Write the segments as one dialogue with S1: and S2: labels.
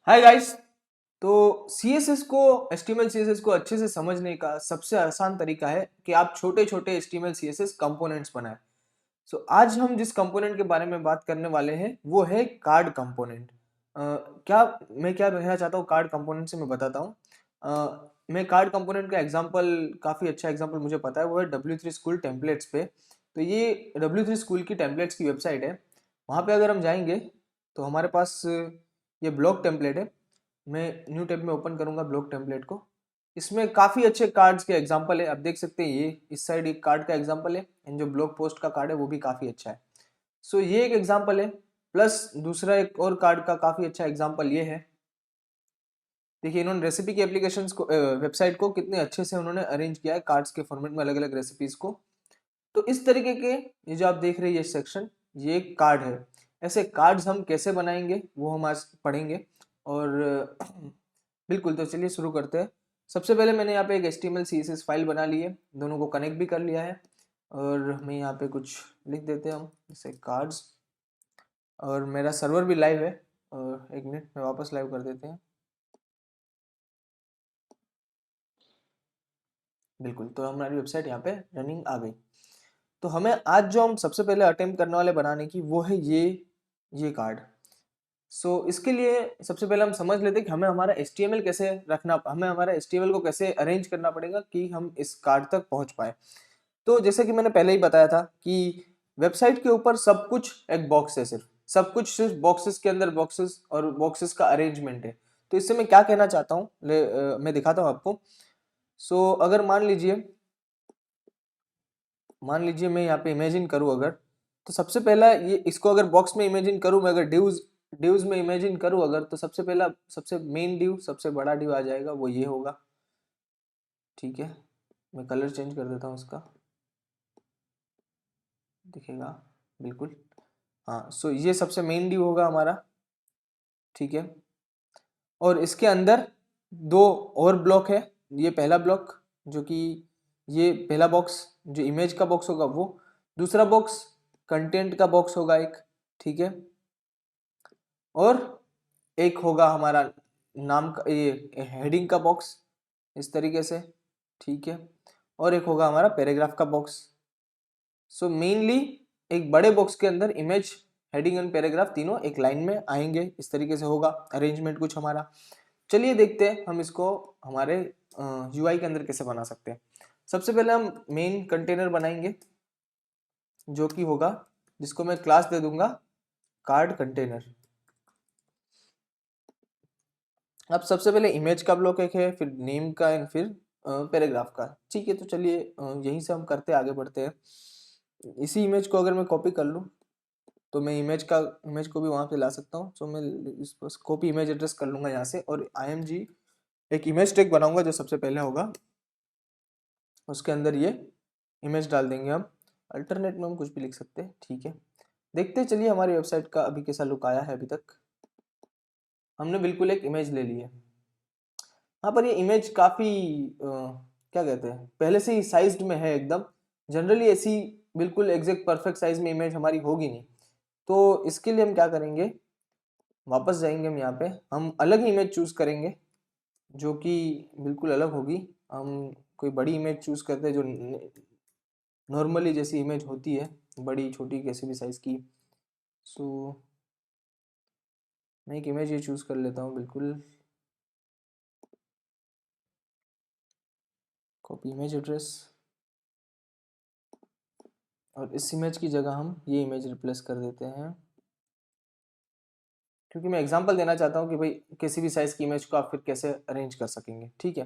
S1: Hi guys. तो CSS को HTML CSS को अच्छे से समझने का सबसे आसान तरीका है कि आप छोटे छोटे HTML CSS कंपोनेंट्स बनाएं। आज हम जिस कंपोनेंट के बारे में बात करने वाले हैं वो है कार्ड कंपोनेंट। क्या मैं क्या कहना चाहता हूँ कार्ड कंपोनेंट से मैं बताता हूँ। मैं कार्ड कंपोनेंट का एग्जांपल, काफ़ी अच्छा एग्जांपल मुझे पता है, वो है W3 स्कूल टेम्पलेट्स पे। तो ये W3 स्कूल की टेम्पलेट्स की वेबसाइट है। वहाँ पे अगर हम जाएंगे तो हमारे पास ये ब्लॉक टेम्पलेट है। मैं न्यू टैब में ओपन करूंगा ब्लॉक टेम्पलेट को। इसमें काफ़ी अच्छे कार्ड्स के एग्जांपल है। आप देख सकते हैं ये इस साइड एक कार्ड का एग्जांपल है एंड जो ब्लॉग पोस्ट का कार्ड है वो भी काफ़ी अच्छा है। ये एक एग्जांपल है। प्लस दूसरा एक और कार्ड का काफ़ी अच्छा एग्जांपल ये है। देखिए इन्होंने रेसिपी की एप्लीकेशन को, वेबसाइट को कितने अच्छे से उन्होंने अरेंज किया है कार्ड्स के फॉर्मेट में अलग अलग रेसिपीज को। तो इस तरीके के ये जो आप देख रहे हैं ये सेक्शन, ये एक कार्ड है। ऐसे कार्ड्स हम कैसे बनाएंगे वो हम आज पढ़ेंगे। और बिल्कुल, तो चलिए शुरू करते हैं। सबसे पहले मैंने यहाँ पे एक HTML CSS फाइल बना ली है, दोनों को कनेक्ट भी कर लिया है। और मैं यहाँ पे कुछ लिख देते हैं हम, जैसे कार्ड्स। और मेरा सर्वर भी लाइव है। और एक मिनट में वापस लाइव कर देते हैं। बिल्कुल, तो हमारी वेबसाइट यहाँ पे रनिंग आ गई। तो हमें आज जो हम सबसे पहले अटेम्प्ट करने वाले बनाने की वो है ये कार्ड। इसके लिए सबसे पहले हम समझ लेते हैं कि हमें हमारा HTML कैसे रखना, हमें हमारा HTML को कैसे अरेंज करना पड़ेगा कि हम इस कार्ड तक पहुंच पाए। तो जैसे कि मैंने पहले ही बताया था कि वेबसाइट के ऊपर सब कुछ एक बॉक्स है, सब कुछ सिर्फ बॉक्सेस के अंदर बॉक्सेस और बॉक्सेस का अरेंजमेंट है। तो इससे मैं क्या कहना चाहता हूँ मैं दिखाता हूँ आपको। अगर मान लीजिए मैं यहाँ पे इमेजिन करूँ अगर, तो सबसे पहला ये इसको अगर बॉक्स में इमेजिन करूँ मैं, अगर डिव्स में इमेजिन करूँ अगर, तो सबसे पहला सबसे मेन डिव, सबसे बड़ा डिव आ जाएगा, वो ये होगा। ठीक है, मैं कलर चेंज कर देता हूँ इसका, दिखेगा बिल्कुल। हाँ, ये सबसे मेन डिव होगा हमारा। ठीक है, और इसके अंदर दो और ब्लॉक है। ये पहला ब्लॉक जो कि ये पहला बॉक्स जो इमेज का बॉक्स होगा वो, दूसरा बॉक्स कंटेंट का बॉक्स होगा एक। ठीक है, और एक होगा हमारा नाम का, ये हेडिंग का बॉक्स इस तरीके से। ठीक है, और एक होगा हमारा पैराग्राफ का बॉक्स। मेनली एक बड़े बॉक्स के अंदर इमेज, हेडिंग एंड पैराग्राफ तीनों एक लाइन में आएंगे, इस तरीके से होगा अरेंजमेंट कुछ हमारा। चलिए देखते हैं हम इसको हमारे UI के अंदर कैसे बना सकते हैं। सबसे पहले हम मेन कंटेनर बनाएंगे जो कि होगा, जिसको मैं क्लास दे दूंगा कार्ड कंटेनर। अब सबसे पहले इमेज का ब्लॉक एक है, फिर नेम का एंड फिर पैराग्राफ का। ठीक है, तो चलिए यहीं से हम करते आगे बढ़ते हैं। इसी इमेज को अगर मैं कॉपी कर लूँ तो मैं इमेज को भी वहाँ पे ला सकता हूँ। मैं इस बस कॉपी इमेज एड्रेस कर लूँगा यहाँ से, और IMG एक इमेज टैग बनाऊंगा जो सबसे पहले होगा, उसके अंदर ये इमेज डाल देंगे हम। अल्टरनेट में हम कुछ भी लिख सकते हैं। ठीक है, देखते हैं चलिए हमारी वेबसाइट का अभी कैसा लुक आया है। अभी तक हमने बिल्कुल एक इमेज ले ली है। हाँ, पर ये इमेज काफ़ी क्या कहते हैं, पहले से ही साइज्ड में है एकदम। जनरली ऐसी बिल्कुल एग्जैक्ट परफेक्ट साइज में इमेज हमारी होगी नहीं। तो इसके लिए हम क्या करेंगे, वापस जाएंगे हम, यहाँ पे हम अलग इमेज चूज करेंगे जो कि बिल्कुल अलग होगी। हम कोई बड़ी इमेज चूज करते हैं जो नॉर्मली जैसी इमेज होती है, बड़ी छोटी कैसी भी साइज की। सो मैं एक इमेज ये चूज कर लेता हूँ, बिल्कुल कॉपी इमेज एड्रेस, और इस इमेज की जगह हम ये इमेज रिप्लेस कर देते हैं, क्योंकि मैं एग्जांपल देना चाहता हूँ कि भाई किसी भी साइज की इमेज को आप फिर कैसे अरेंज कर सकेंगे। ठीक है,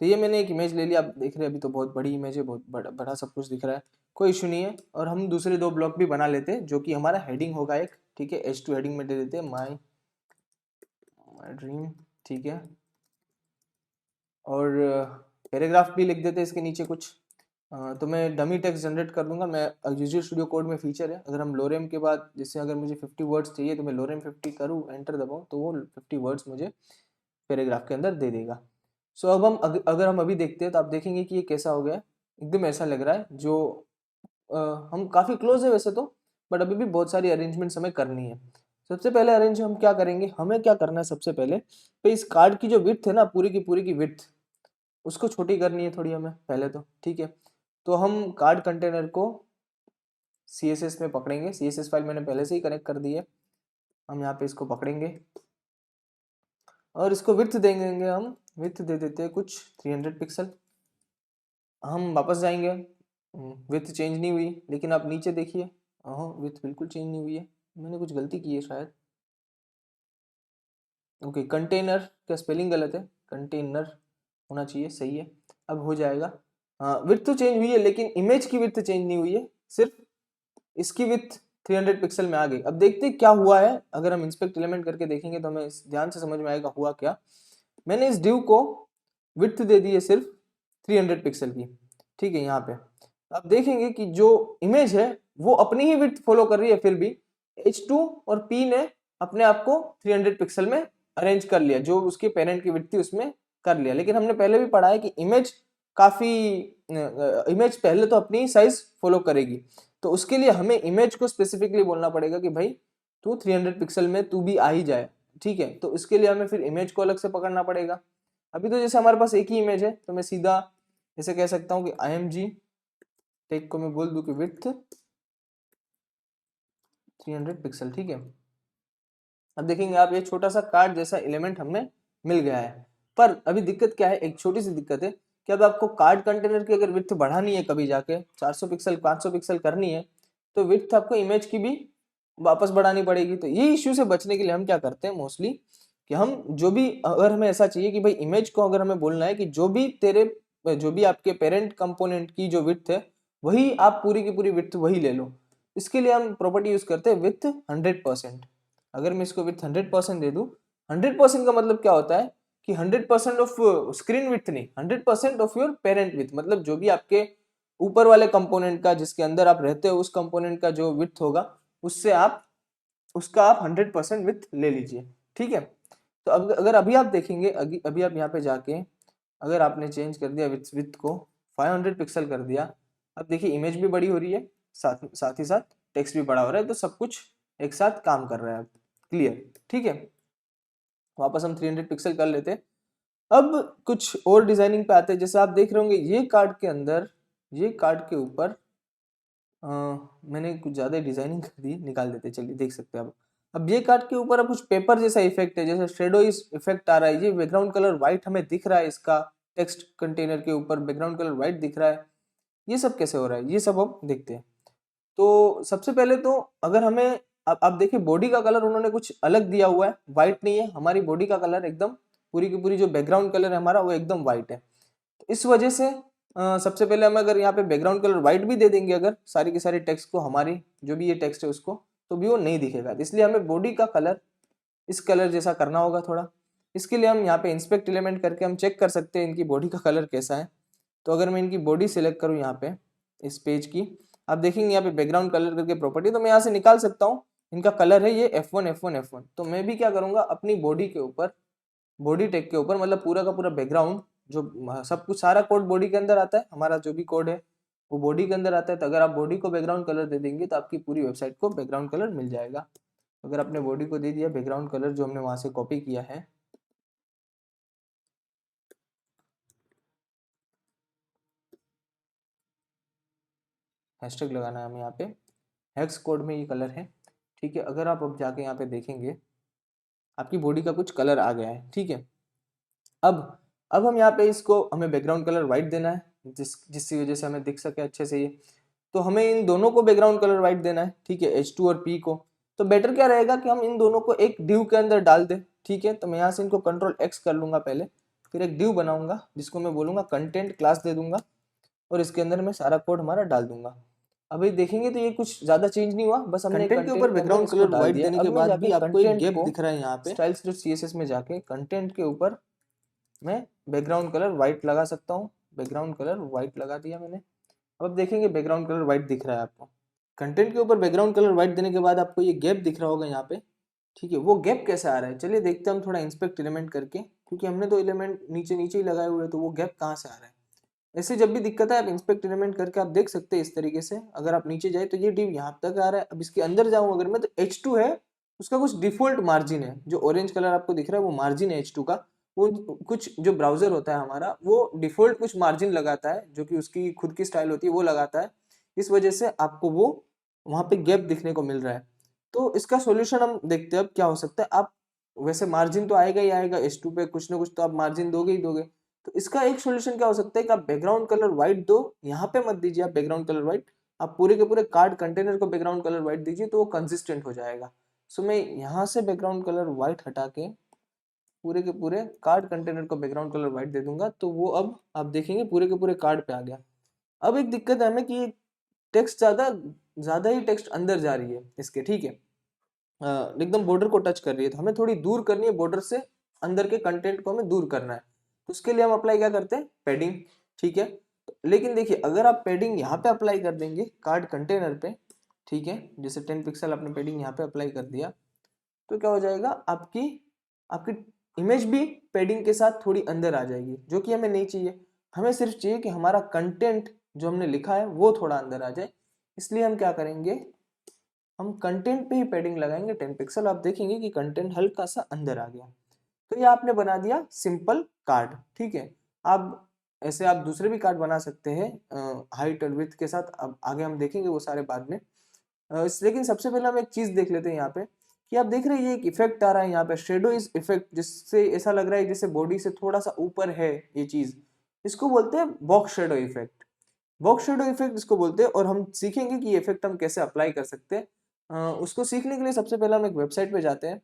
S1: तो ये मैंने एक इमेज ले लिया, आप देख रहे हैं अभी तो बहुत बड़ी इमेज है, बहुत बड़ा बड़ा सब कुछ दिख रहा है, कोई इशू नहीं है। और हम दूसरे दो ब्लॉक भी बना लेते हैं जो कि हमारा हेडिंग होगा एक। ठीक है, H2 हेडिंग में दे देते हैं माई ड्रीम। ठीक है, और पैराग्राफ भी लिख देते हैं इसके नीचे कुछ। तो मैं डमी टेक्स्ट जनरेट कर दूंगा। मैं विजुअल स्टूडियो कोड में फीचर है, अगर हम लोरेम के बाद, जैसे अगर मुझे 50 वर्ड्स चाहिए तो मैं लोरेम 50 करूँ, एंटर दबाऊँ, तो वो 50 वर्ड्स मुझे पैराग्राफ के अंदर दे देगा। अब हम अगर हम अभी देखते हैं तो आप देखेंगे कि ये कैसा हो गया है। एकदम ऐसा लग रहा है जो हम काफ़ी क्लोज है वैसे तो, बट अभी भी बहुत सारी अरेंजमेंट्स हमें करनी है। सबसे पहले अरेंज हम क्या करेंगे, हमें क्या करना है सबसे पहले, तो इस कार्ड की जो विड्थ है ना, पूरी की विड्थ उसको छोटी करनी है थोड़ी हमें पहले तो, ठीक है। तो हम कार्ड कंटेनर को CSS में पकड़ेंगे, CSS फाइल मैंने पहले से ही कनेक्ट कर दी है। हम यहाँ पे इसको पकड़ेंगे और इसको विड्थ देंगे, हम विड्थ दे देते हैं कुछ 300 पिक्सल। हम वापस जाएंगे, विड्थ चेंज नहीं हुई, लेकिन आप नीचे देखिए, हाँ विड्थ बिल्कुल चेंज नहीं हुई है, मैंने कुछ गलती की है शायद। ओके, कंटेनर का स्पेलिंग गलत है, कंटेनर होना चाहिए, सही है, अब हो जाएगा। हाँ विड्थ तो चेंज हुई है, लेकिन इमेज की विड्थ चेंज नहीं हुई है, सिर्फ इसकी विड्थ 300 पिक्सल में आ गई। अब देखते हैं क्या हुआ है, अगर हम इंस्पेक्ट एलिमेंट करके देखेंगे तो हमें ध्यान से समझ में आएगा हुआ क्या। मैंने इस डिव को विड्थ दे दी है सिर्फ 300 पिक्सल की, ठीक है। यहाँ पे आप देखेंगे कि जो इमेज है वो अपनी ही विड्थ फॉलो कर रही है, फिर भी H2 और P ने अपने आप को 300 पिक्सल में अरेंज कर लिया, जो उसके पेरेंट की विड्थ थी उसमें कर लिया। लेकिन हमने पहले भी पढ़ा है कि इमेज काफी इमेज पहले तो अपनी साइज फॉलो करेगी, तो उसके लिए हमें इमेज को स्पेसिफिकली बोलना पड़ेगा कि भाई तू 300 पिक्सल में तू भी आ ही जाए, ठीक है। तो इसके लिए हमें फिर इमेज को अलग से पकड़ना पड़ेगा। अभी तो जैसे हमारे पास एक ही इमेज है, तो मैं सीधा ऐसे कह सकता हूँ कि IMG टेक को मैं बोल दूं कि विड्थ 300 पिक्सल, ठीक है। अब देखेंगे आप, ये छोटा सा कार्ड जैसा एलिमेंट हमें मिल गया है, पर अभी दिक्कत क्या है, एक छोटी सी दिक्कत है कि अब आपको कार्ड कंटेनर की अगर विड्थ बढ़ानी है कभी जाके 400 पिक्सल 500 पिक्सल करनी है, तो विड्थ आपको इमेज की भी वापस बढ़ानी पड़ेगी। तो ये इश्यू से बचने के लिए हम क्या करते हैं मोस्टली, कि हम जो भी, अगर हमें ऐसा चाहिए कि भाई इमेज को अगर हमें बोलना है कि जो भी आपके पेरेंट कंपोनेंट की जो विड्थ है वही आप पूरी की पूरी विड्थ वही ले लो, इसके लिए हम प्रॉपर्टी यूज करते हैं विथ 100%। अगर मैं इसको विथ 100% दे दूं, 100% का मतलब क्या होता है कि 100% ऑफ स्क्रीन विड्थ नहीं, 100% ऑफ योर पेरेंट विड्थ, मतलब जो भी आपके ऊपर वाले कंपोनेंट का जिसके अंदर आप रहते हो उस कंपोनेंट का जो विड्थ होगा उससे आप उसका आप 100% विड्थ ले लीजिए, ठीक है। तो अब अगर अभी आप देखेंगे, अभी आप यहाँ पे जाके अगर आपने चेंज कर दिया विड्थ को 500 पिक्सल कर दिया, अब देखिए इमेज भी बड़ी हो रही है, साथ साथ ही साथ टेक्स्ट भी बड़ा हो रहा है, तो सब कुछ एक साथ काम कर रहा है, क्लियर, ठीक है। वापस हम 300 पिक्सल कर लेते हैं। अब कुछ और डिजाइनिंग पे आते हैं, जैसे आप देख रहे होंगे ये कार्ड के अंदर, ये कार्ड के ऊपर मैंने कुछ ज्यादा डिजाइनिंग कर दी, निकाल देते, चलिए देख सकते हैं आप। अब ये कार्ड के ऊपर अब कुछ पेपर जैसा इफेक्ट है, जैसे शेडो इफेक्ट आ रहा है, ये बैकग्राउंड कलर व्हाइट हमें दिख रहा है, इसका टेक्स्ट कंटेनर के ऊपर बैकग्राउंड कलर व्हाइट दिख रहा है, ये सब कैसे हो रहा है, ये सब हम देखते हैं। तो सबसे पहले तो अगर हमें, आप देखिए बॉडी का कलर उन्होंने कुछ अलग दिया हुआ है, व्हाइट नहीं है, हमारी बॉडी का कलर एकदम पूरी की पूरी जो बैकग्राउंड कलर है हमारा वो एकदम व्हाइट है। तो इस वजह से सबसे पहले हम अगर यहाँ पे बैकग्राउंड कलर व्हाइट भी दे देंगे अगर सारी की सारी टेक्स्ट को, हमारी जो भी ये टेक्स्ट है उसको, तो भी वो नहीं दिखेगा। इसलिए हमें बॉडी का कलर इस कलर जैसा करना होगा थोड़ा। इसके लिए हम यहाँ पे इंस्पेक्ट एलिमेंट करके हम चेक कर सकते हैं इनकी बॉडी का कलर कैसा है। तो अगर मैं इनकी बॉडी सिलेक्ट करूँ यहाँ पे इस पेज की, आप देखेंगे यहाँ पे बैकग्राउंड कलर करके प्रॉपर्टी, तो मैं यहाँ से निकाल सकता हूँ इनका कलर है ये F1 F1 F1। तो मैं भी क्या करूंगा, अपनी बॉडी के ऊपर, बॉडी टैग के ऊपर, मतलब पूरा का पूरा बैकग्राउंड जो सब कुछ सारा कोड बॉडी के अंदर आता है, हमारा जो भी कोड है वो बॉडी के अंदर आता है। तो अगर आप बॉडी को बैकग्राउंड कलर दे देंगे तो आपकी पूरी वेबसाइट को बैकग्राउंड कलर मिल जाएगा। अगर आपने बॉडी को दे दिया बैकग्राउंड कलर जो हमने वहां से कॉपी किया है, हैशटैग लगाना है हमें यहाँ पे, हेक्स कोड में ये कलर है, ठीक है। अगर आप अब जाके यहाँ पे देखेंगे आपकी बॉडी का कुछ कलर आ गया है, ठीक है। अब हम यहाँ पे इसको, हमें बैकग्राउंड कलर व्हाइट देना है जिसकी वजह से हमें दिख सके अच्छे से ये। तो हमें इन दोनों को बैकग्राउंड कलर व्हाइट देना है, ठीक है, H2 और P को। तो बेटर क्या रहेगा कि हम इन दोनों को एक डिव के अंदर डाल दें, ठीक है। तो मैं यहाँ से इनको कंट्रोल X कर लूंगा पहले, फिर एक डिव बनाऊंगा जिसको मैं बोलूंगा कंटेंट क्लास दे दूंगा, और इसके अंदर मैं सारा कोड हमारा डाल दूंगा। अभी देखेंगे तो ये कुछ ज्यादा चेंज नहीं हुआ, बस हमने कंटेंट के ऊपर बैकग्राउंड कलर व्हाइट देने के बाद भी आपको एक गैप दिख रहा है यहाँ पे। स्टाइल्स डॉट CSS में जाके कंटेंट के ऊपर मैं बैकग्राउंड कलर व्हाइट लगा सकता हूँ, बैकग्राउंड कलर व्हाइट लगा दिया मैंने। अब देखेंगे बैकग्राउंड कलर व्हाइट दिख रहा है आपको। कंटेंट के ऊपर बैकग्राउंड कलर व्हाइट देने के बाद आपको ये गैप दिख रहा होगा यहाँ पे, ठीक है। वो गैप कैसे आ रहा है, चलिए देखते हैं हम थोड़ा इंस्पेक्ट एलिमेंट करके, क्योंकि हमने तो एलिमेंट नीचे नीचे ही लगाए हुए हैं, तो वो गैप कहाँ से आ रहा है। ऐसे जब भी दिक्कत है आप इंस्पेक्ट एलिमेंट करके आप देख सकते हैं इस तरीके से। अगर आप नीचे जाए तो ये डिव यहाँ तक आ रहा है, अब इसके अंदर जाऊँ अगर मैं तो H2 है उसका कुछ डिफॉल्ट मार्जिन है, जो ऑरेंज कलर आपको दिख रहा है वो मार्जिन है H2 का। वो कुछ जो ब्राउजर होता है हमारा वो डिफॉल्ट कुछ मार्जिन लगाता है, जो कि उसकी खुद की स्टाइल होती है वो लगाता है। इस वजह से आपको वो वहां पे गैप दिखने को मिल रहा है। तो इसका सॉल्यूशन हम देखते हैं अब क्या हो सकता है। आप वैसे मार्जिन तो आएगा ही आएगा, H2 पे कुछ ना कुछ तो आप मार्जिन दोगे ही दोगे। तो इसका एक सॉल्यूशन क्या हो सकता है कि आप बैकग्राउंड कलर व्हाइट दो, यहाँ पे मत दीजिए आप बैकग्राउंड कलर व्हाइट, आप पूरे के पूरे कार्ड कंटेनर को बैकग्राउंड कलर व्हाइट दीजिए, तो वो कंसिस्टेंट हो जाएगा। सो मैं यहाँ से बैकग्राउंड कलर व्हाइट हटा के पूरे के पूरे कार्ड कंटेनर को बैकग्राउंड कलर व्हाइट दे दूंगा, तो वो अब आप देखेंगे पूरे के पूरे कार्ड पे आ गया। अब एक दिक्कत है हमें कि टेक्स्ट ज्यादा ज्यादा ही टेक्स्ट अंदर जा रही है इसके, ठीक है, एकदम बॉर्डर को टच कर रही है, तो हमें थोड़ी दूर करनी है बॉर्डर से, अंदर के कंटेंट को हमें दूर करना है। तो उसके लिए हम अप्लाई क्या करते हैं, पैडिंग, ठीक है। लेकिन देखिए अगर आप पैडिंग यहाँ पे अप्लाई कर देंगे कार्ड कंटेनर पे, ठीक है, जैसे 10 पिक्सल आपने पैडिंग यहाँ पे अप्लाई कर दिया, तो क्या हो जाएगा, आपकी आपकी इमेज भी पैडिंग के साथ थोड़ी अंदर आ जाएगी, जो कि हमें नहीं चाहिए। हमें सिर्फ चाहिए कि हमारा कंटेंट जो हमने लिखा है वो थोड़ा अंदर आ जाए। इसलिए हम क्या करेंगे, हम कंटेंट पे ही पैडिंग लगाएंगे 10 पिक्सल, आप देखेंगे कि कंटेंट हल्का सा अंदर आ गया। तो ये आपने बना दिया सिंपल कार्ड, ठीक है। अब ऐसे आप दूसरे भी कार्ड बना सकते हैं हाइट और विड्थ के साथ, अब आगे हम देखेंगे वो सारे बाद में। लेकिन सबसे पहले हम एक चीज देख लेते हैं यहाँ पे, कि आप देख रहे हैं ये एक इफेक्ट आ रहा है यहाँ पे, शेडो इज इफेक्ट, जिससे ऐसा लग रहा है जैसे बॉडी से थोड़ा सा ऊपर है ये चीज। इसको बोलते हैं box shadow effect. Box shadow effect इसको बोलते हैं, और हम सीखेंगे कि ये इफेक्ट हम कैसे अप्लाई कर सकते हैं। उसको सीखने के लिए सबसे पहले हम एक वेबसाइट पे जाते हैं।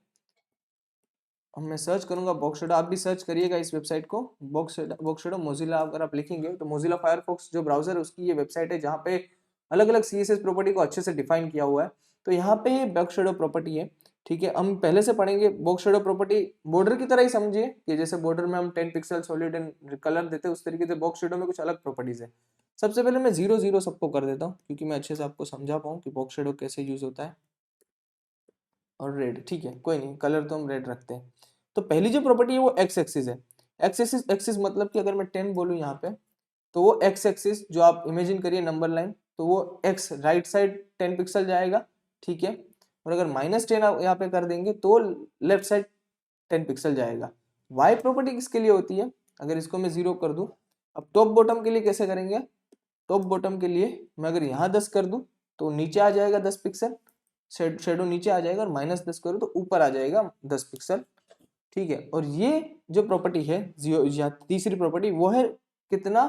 S1: मैं सर्च करूंगा बॉक्स शेडो, आप भी सर्च करिएगा इस वेबसाइट को, बॉक्स शेडो मोजिला अगर आप लिखेंगे तो मोजिला फायरफॉक्स जो ब्राउजर है उसकी ये वेबसाइट है, जहाँ पे अलग अलग CSS प्रॉपर्टी को अच्छे से डिफाइन किया हुआ है। तो यहाँ पे ये बॉक्स शेडो प्रॉपर्टी है, ठीक है। हम पहले से पढ़ेंगे बॉक्स शेडो प्रॉपर्टी, बॉर्डर की तरह ही समझिए कि जैसे बॉर्डर में हम 10 पिक्सल सॉलिड एंड कलर देते हैं, उस तरीके से बॉक्स शेडो में कुछ अलग प्रॉपर्टीज है। सबसे पहले मैं 0 0 सबको कर देता हूँ, क्योंकि मैं अच्छे से आपको समझा पाऊँ कि बॉक्स शेडो कैसे यूज होता है। और रेड, ठीक है, कोई नहीं, कलर तो हम रेड रखते हैं। तो पहली जो प्रॉपर्टी है वो एक्स एक्सिस है। एक्सिस मतलब कि अगर मैं 10 बोलूँ यहाँ पे, तो वो एक्स एक्सिस जो आप इमेजिन करिए नंबर लाइन, तो वो एक्स राइट साइड 10 पिक्सल जाएगा, ठीक है। और अगर -10 आप यहाँ पे कर देंगे तो लेफ्ट साइड 10 पिक्सल जाएगा। वाई प्रॉपर्टी किसके लिए होती है, अगर इसको मैं 0 कर दूं, अब टॉप बॉटम के लिए कैसे करेंगे, टॉप बॉटम के लिए मैं अगर यहाँ 10 कर दूं तो नीचे आ जाएगा 10 पिक्सल, शेडो नीचे आ जाएगा, और -10 करूँ तो ऊपर आ जाएगा 10 पिक्सल, ठीक है। और ये जो प्रॉपर्टी है या तीसरी प्रॉपर्टी वो है कितना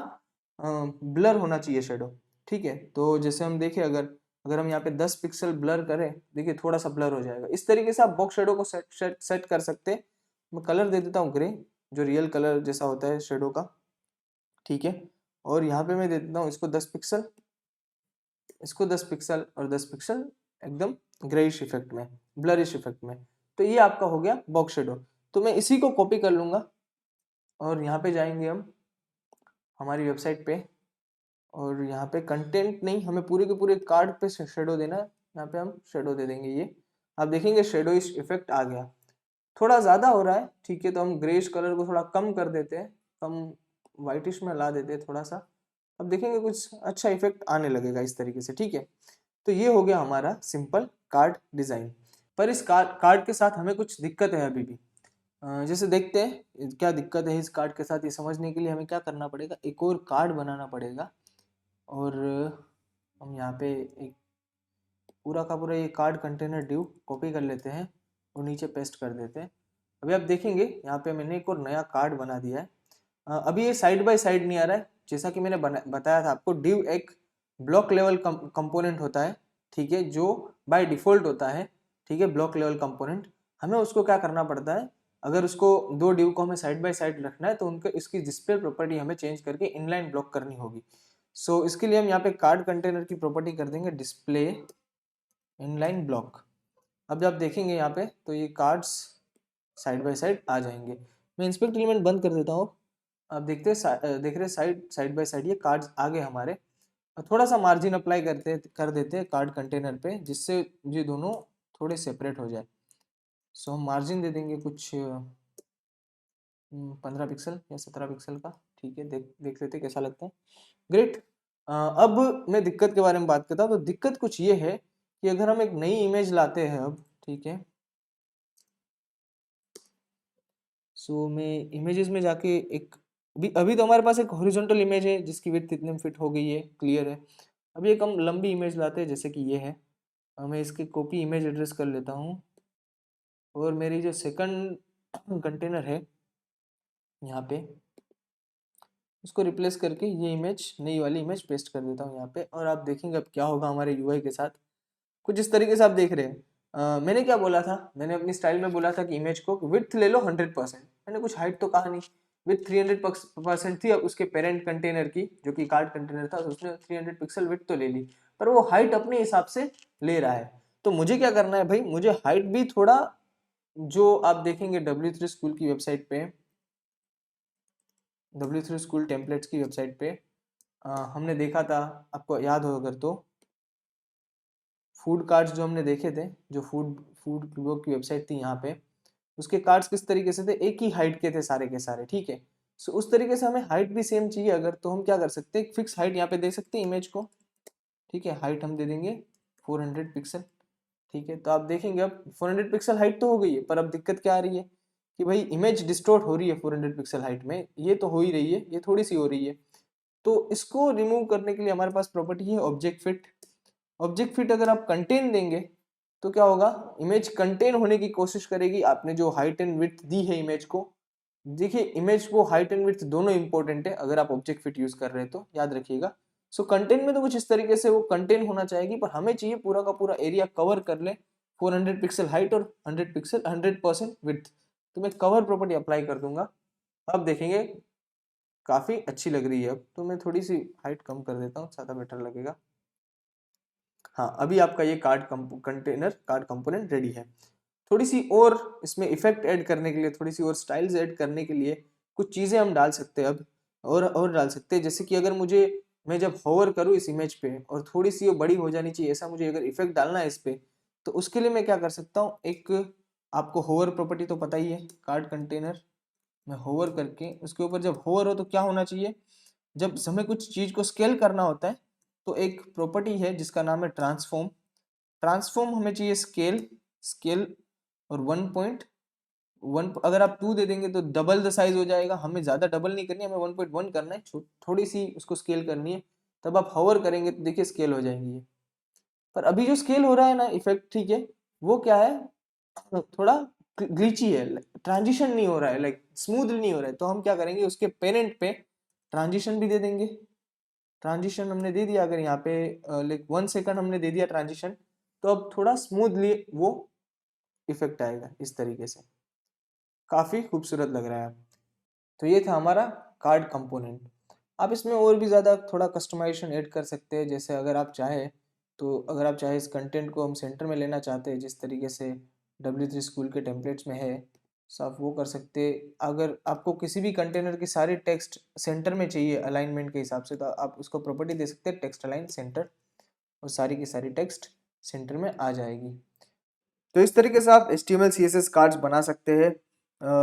S1: ब्लर होना चाहिए शेडो, ठीक है। तो जैसे हम देखें, अगर अगर हम यहाँ पे 10 पिक्सल ब्लर करें, देखिए थोड़ा सा ब्लर हो जाएगा। इस तरीके से आप बॉक्स शेडो को सेट कर सकते हैं। मैं कलर दे देता हूँ ग्रे, जो रियल कलर जैसा होता है शेडो का, ठीक है। और यहाँ पे मैं दे देता हूँ इसको 10 पिक्सल, इसको 10 पिक्सल और 10 पिक्सल, एकदम ग्रेइश इफेक्ट में, ब्लरिश इफेक्ट में। तो ये आपका हो गया बॉक्स शेडो। तो मैं इसी को कॉपी कर लूंगा, और यहाँ पे जाएंगे हम हमारी वेबसाइट पे, और यहाँ पे कंटेंट नहीं, हमें पूरे के पूरे कार्ड पे शेडो देना है, यहाँ पे हम शेडो दे देंगे। ये आप देखेंगे शेडो इफेक्ट आ गया, थोड़ा ज्यादा हो रहा है, ठीक है। तो हम ग्रेश कलर को थोड़ा कम कर देते हैं, कम व्हाइटिश में ला देते हैं थोड़ा सा। अब देखेंगे कुछ अच्छा इफेक्ट आने लगेगा इस तरीके से, ठीक है। तो ये हो गया हमारा सिंपल कार्ड डिजाइन। पर इस कार्ड के साथ हमें कुछ दिक्कत है अभी भी। जैसे देखते हैं क्या दिक्कत है इस कार्ड के साथ, ये समझने के लिए हमें क्या करना पड़ेगा, एक और कार्ड बनाना पड़ेगा। और हम यहाँ पे एक पूरा का पूरा ये कार्ड कंटेनर ड्यू कॉपी कर लेते हैं और नीचे पेस्ट कर देते हैं। अभी आप देखेंगे यहाँ पे मैंने एक और नया कार्ड बना दिया है। अभी ये साइड बाय साइड नहीं आ रहा है, जैसा कि मैंने बताया था आपको, डिव एक ब्लॉक लेवल कंपोनेंट होता है, ठीक है, जो बाय डिफॉल्ट होता है, ठीक है, ब्लॉक लेवल कंपोनेंट। हमें उसको क्या करना पड़ता है, अगर उसको दो डिव को हमें साइड बाय साइड रखना है तो उनके इसकी डिस्प्ले प्रॉपर्टी हमें चेंज करके इनलाइन ब्लॉक करनी होगी। सो इसके लिए हम यहाँ पे कार्ड कंटेनर की प्रॉपर्टी कर देंगे डिस्प्ले इनलाइन ब्लॉक। अब जब देखेंगे यहाँ पे तो ये कार्ड्स साइड बाय साइड आ जाएंगे। मैं इंस्पेक्ट एलिमेंट बंद कर देता हूँ। आप देख रहे साइड साइड बाय साइड ये कार्ड्स आ गए हमारे। थोड़ा सा मार्जिन अप्लाई कर देते हैं कार्ड कंटेनर पे, जिससे ये दोनों थोड़े सेपरेट हो जाए। सो हम मार्जिन दे देंगे कुछ 15 पिक्सल या 17 पिक्सल का, ठीक है। देख लेते कैसा लगता है। ग्रेट। अब मैं दिक्कत के बारे में बात करता हूँ। तो दिक्कत कुछ ये है कि अगर हम एक नई इमेज लाते हैं अब, ठीक है, सो मैं इमेजेस में जाके एक अभी तो हमारे पास एक हॉरिजॉन्टल इमेज है जिसकी विड्थ इतने फिट हो गई है, क्लियर है। अभी एक हम लंबी इमेज लाते हैं जैसे कि ये है। मैं इसकी कॉपी इमेज एड्रेस कर लेता हूँ और मेरी जो सेकंड कंटेनर है यहाँ पे, उसको रिप्लेस करके ये इमेज, नई वाली इमेज पेस्ट कर देता हूँ यहाँ पे। और आप देखेंगे अब क्या होगा हमारे यूआई के साथ। कुछ इस तरीके से आप देख रहे हैं। मैंने क्या बोला था, मैंने अपनी स्टाइल में बोला था कि इमेज को विड्थ ले लो 100%। मैंने कुछ हाइट तो कहा नहीं। विड्थ 300% थी। अब उसके पेरेंट कंटेनर की, जो कि कार्ड कंटेनर था, उसने 300 पिक्सल विड्थ तो ले ली, पर वो हाइट अपने हिसाब से ले रहा है। तो मुझे क्या करना है भाई, मुझे हाइट भी थोड़ा, जो आप देखेंगे W3 स्कूल की वेबसाइट पे, W3 स्कूल टेम्पलेट्स की वेबसाइट पे हमने देखा था, आपको याद हो अगर तो, फूड कार्ड्स जो हमने देखे थे, जो फूड फूड की वेबसाइट थी यहाँ पे, उसके कार्ड्स किस तरीके से थे, एक ही हाइट के थे सारे के सारे, ठीक है। सो उस तरीके से हमें हाइट भी सेम चाहिए अगर, तो हम क्या कर सकते हैं, फिक्स हाइट यहाँ पे दे सकते हैं इमेज को, ठीक है। हाइट हम दे देंगे 400 पिक्सल, ठीक है। तो आप देखेंगे अब 400 पिक्सल हाइट तो हो गई है, पर अब दिक्कत क्या आ रही है कि भाई इमेज डिस्टॉर्ट हो रही है 400 पिक्सल हाइट में, ये तो हो ही रही है, ये थोड़ी सी हो रही है। तो इसको रिमूव करने के लिए हमारे पास प्रॉपर्टी है ऑब्जेक्ट फिट। ऑब्जेक्ट फिट अगर आप कंटेन देंगे तो क्या होगा, इमेज कंटेन होने की कोशिश करेगी। आपने जो हाइट एंड विड्थ दी है इमेज को, देखिए इमेज को हाइट एंड विड्थ दोनों इंपॉर्टेंट है अगर आप ऑब्जेक्ट फिट यूज कर रहे हैं तो, याद रखिएगा। सो कंटेन में तो कुछ इस तरीके से वो कंटेन होना चाहेगी, पर हमें चाहिए पूरा का पूरा एरिया कवर कर ले 400 पिक्सल हाइट और 100% विड्थ। तो मैं कवर प्रॉपर्टी अप्लाई कर दूंगा। अब देखेंगे काफी अच्छी लग रही है। अब तो मैं थोड़ी सी हाइट कम कर देता हूँ, ज्यादा बेटर लगेगा। हाँ, अभी आपका ये कार्ड कंपोनेंट रेडी है। थोड़ी सी और इसमें इफेक्ट ऐड करने के लिए, थोड़ी सी और स्टाइल्स ऐड करने के लिए कुछ चीज़ें हम डाल सकते हैं अब, और डाल सकते हैं। जैसे कि अगर मुझे, मैं जब होवर करूँ इस इमेज पे और थोड़ी सी वो बड़ी हो जानी चाहिए, ऐसा मुझे अगर इफेक्ट डालना है इस पे, तो उसके लिए मैं क्या कर सकता हूँ, एक, आपको होवर प्रॉपर्टी तो पता ही है, कार्ड कंटेनर में होवर करके उसके ऊपर जब होवर हो तो क्या होना चाहिए, जब हमें कुछ चीज़ को स्केल करना होता है तो एक प्रॉपर्टी है जिसका नाम है ट्रांसफॉर्म। ट्रांसफॉर्म हमें चाहिए स्केल, स्केल और 1.1, अगर आप 2 दे देंगे तो डबल द साइज हो जाएगा। हमें ज़्यादा डबल नहीं करनी है, हमें 1.1 करना है, थोड़ी सी उसको स्केल करनी है। तब आप होवर करेंगे तो देखिए स्केल हो जाएंगी ये। पर अभी जो स्केल हो रहा है ना इफेक्ट, ठीक है, वो क्या है, थोड़ा ग्लिची है, ट्रांजिशन नहीं हो रहा है, लाइक स्मूथ नहीं हो रहा है। तो हम क्या करेंगे, उसके पेरेंट पे ट्रांजिशन भी दे देंगे। ट्रांजिशन हमने दे दिया, अगर यहाँ पे लाइक 1 सेकंड हमने दे दिया ट्रांजिशन, तो अब थोड़ा स्मूथली वो इफेक्ट आएगा इस तरीके से, काफी खूबसूरत लग रहा है। तो ये था हमारा कार्ड कंपोनेंट। आप इसमें और भी ज़्यादा थोड़ा कस्टमाइजेशन ऐड कर सकते हैं। जैसे अगर आप चाहें तो, अगर आप चाहे इस कंटेंट को हम सेंटर में लेना चाहते हैं जिस तरीके से W3 स्कूल के टेम्पलेट्स में है, सो आप वो कर सकते हैं। अगर आपको किसी भी कंटेनर की सारी टेक्स्ट सेंटर में चाहिए अलाइनमेंट के हिसाब से, तो आप उसको प्रॉपर्टी दे सकते हैं टेक्स्ट अलाइन सेंटर, और सारी की सारी टेक्स्ट सेंटर में आ जाएगी। तो इस तरीके से आप HTML CSS कार्ड्स बना सकते हैं।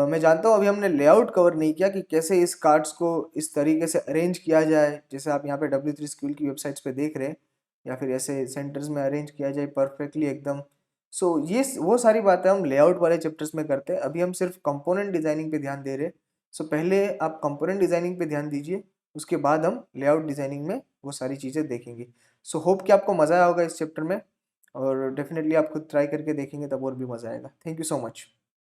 S1: मैं जानता हूँ अभी हमने लेआउट कवर नहीं किया कि कैसे इस कार्ड्स को इस तरीके से अरेंज किया जाए, जैसे आप यहाँ पे W3 स्कूल की वेबसाइट्स पे देख रहे हैं, या फिर ऐसे सेंटर्स में अरेंज किया जाए परफेक्टली एकदम। सो ये वो सारी बातें हम लेआउट वाले चैप्टर्स में करते हैं। अभी हम सिर्फ कंपोनेंट डिजाइनिंग पे ध्यान दे रहे हैं। सो पहले आप कंपोनेंट डिजाइनिंग पे ध्यान दीजिए, उसके बाद हम लेआउट डिजाइनिंग में वो सारी चीज़ें देखेंगे। सो होप कि आपको मज़ा आया होगा इस चैप्टर में, और डेफिनेटली आप खुद ट्राई करके देखेंगे तब और भी मज़ा आएगा। Thank you so much.